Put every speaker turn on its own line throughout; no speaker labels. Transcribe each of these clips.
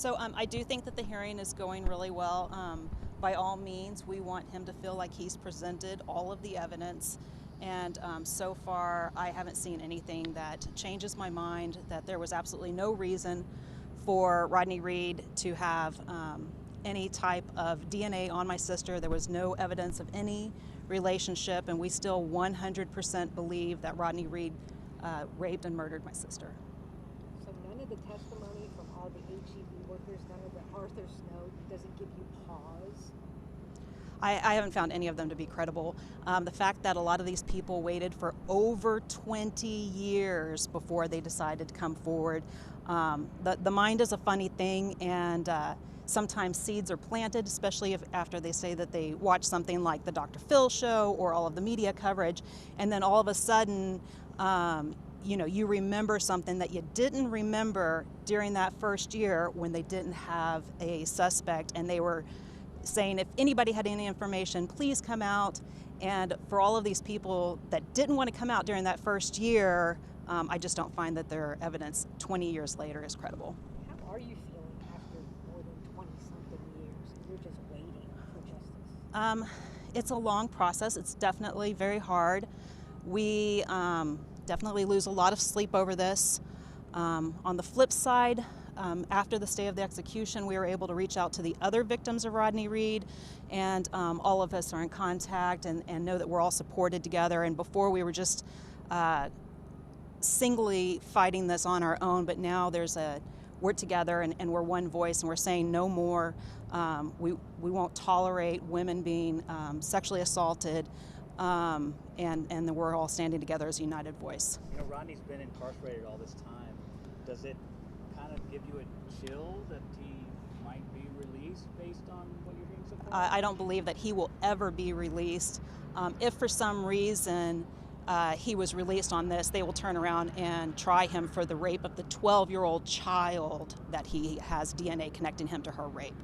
So I do think that the hearing is going really well. By all means, we want him to feel like he's presented all of the evidence. And so far, I haven't seen anything that changes my mind that there was absolutely no reason for Rodney Reed to have any type of DNA on my sister. There was no evidence of any relationship, and we still 100% believe that Rodney Reed raped and murdered my sister.
So none of the testimony from all the HEB workers, none of the Arthur Snow, doesn't give you pause?
I haven't found any of them to be credible. The fact that a lot of these people waited for over 20 years before they decided to come forward. The mind is a funny thing, and sometimes seeds are planted, especially after they say that they watch something like the Dr. Phil show or all of the media coverage, and then all of a sudden, you remember something that you didn't remember during that first year when they didn't have a suspect, and they were saying if anybody had any information, please come out. And for all of these people that didn't want to come out during that first year, I just don't find that their evidence 20 years later is credible.
How are you feeling after more than 20-something years and you're just waiting for justice?
It's a long process. It's definitely very hard. We definitely lose a lot of sleep over this. On the flip side, after the stay of the execution, we were able to reach out to the other victims of Rodney Reed, and all of us are in contact and know that we're all supported together. And before we were just singly fighting this on our own, but now we're together and we're one voice, and we're saying no more. We won't tolerate women being sexually assaulted, and we're all standing together as a united voice.
Rodney's been incarcerated all this time. Does it kind of give you a chill that he might be released based on what you're hearing so far?
I don't believe that he will ever be released. If for some reason he was released on this, they will turn around and try him for the rape of the 12-year-old child that he has DNA connecting him to her rape.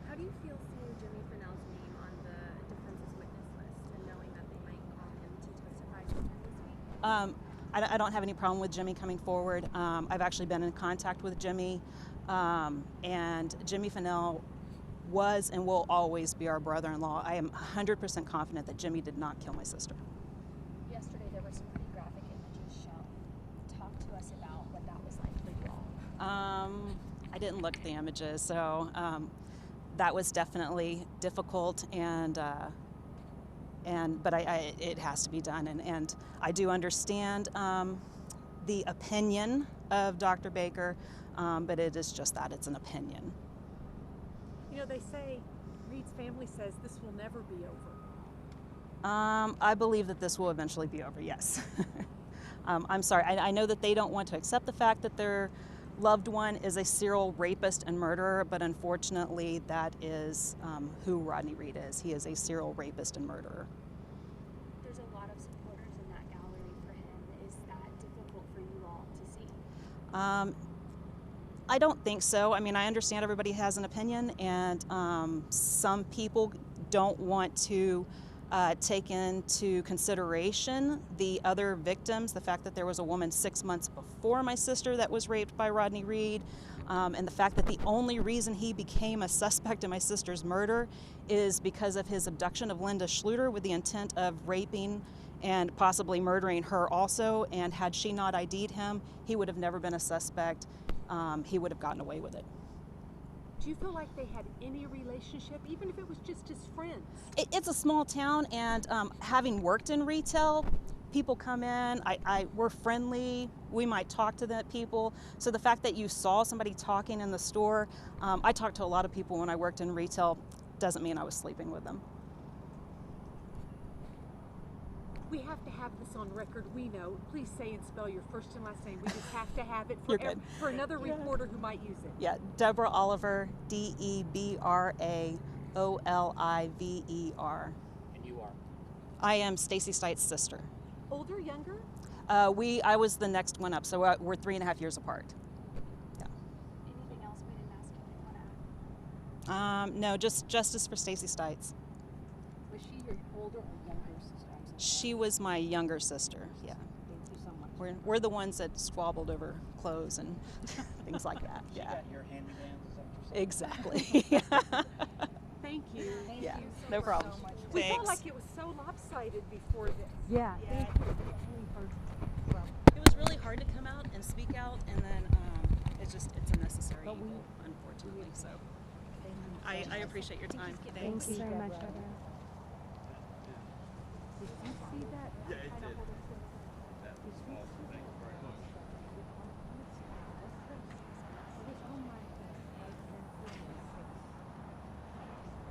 How do you feel seeing Jimmy Fennell's name on the defense's witness list and knowing that they might call him to testify sometime this week?
I don't have any problem with Jimmy coming forward. I've actually been in contact with Jimmy, and Jimmy Fennell was and will always be our brother-in-law. I am 100% confident that Jimmy did not kill my sister.
Yesterday there were some pretty graphic images shown. Talk to us about what that was like for you all.
I didn't look at the images, so that was definitely difficult, but it has to be done, and I do understand the opinion of Dr. Baker, but it is just that, it's an opinion.
They say, Reed's family says this will never be over.
I believe that this will eventually be over, yes. I'm sorry, I know that they don't want to accept the fact that their loved one is a serial rapist and murderer, but unfortunately that is who Rodney Reed is. He is a serial rapist and murderer.
There's a lot of supporters in that gallery for him. Is that difficult for you all to see?
I don't think so. I mean, I understand everybody has an opinion, and some people don't want to take into consideration the other victims, the fact that there was a woman 6 months before my sister that was raped by Rodney Reed, and the fact that the only reason he became a suspect in my sister's murder is because of his abduction of Linda Schluter with the intent of raping and possibly murdering her also, and had she not ID'd him, he would have never been a suspect. He would have gotten away with it.
Do you feel like they had any relationship, even if it was just as friends?
It's a small town, and having worked in retail, people come in, we're friendly, we might talk to the people. So the fact that you saw somebody talking in the store, I talked to a lot of people when I worked in retail, doesn't mean I was sleeping with them.
We have to have this on record. We know. Please say and spell your first and last name. We just have to have it for another reporter who might use it.
Yeah, Debra Oliver, DebraOliver.
And you are?
I am Stacey Stites' sister.
Older, younger?
I was the next one up, so we're 3.5 years apart. Yeah.
Anything else we didn't ask you that you want to add?
No, just justice for Stacey Stites.
Was she your older or younger sister?
She was my younger sister, yeah.
Thank you so much.
We're the ones that squabbled over clothes and things like that.
She
Yeah.
got your hand-me-downs, is that what you're saying?
Exactly.
Thank you. Thank
Yeah,
you so
no problem.
So much. We felt
Thanks.
like it was so lopsided before this.
Yeah.
Thank you. It's really hard. Well,
It was really hard to come out and speak out, and then it's a necessary evil, unfortunately. So I appreciate your time. Thanks.
Thank you very much, Debra.
did you see that?
Yeah,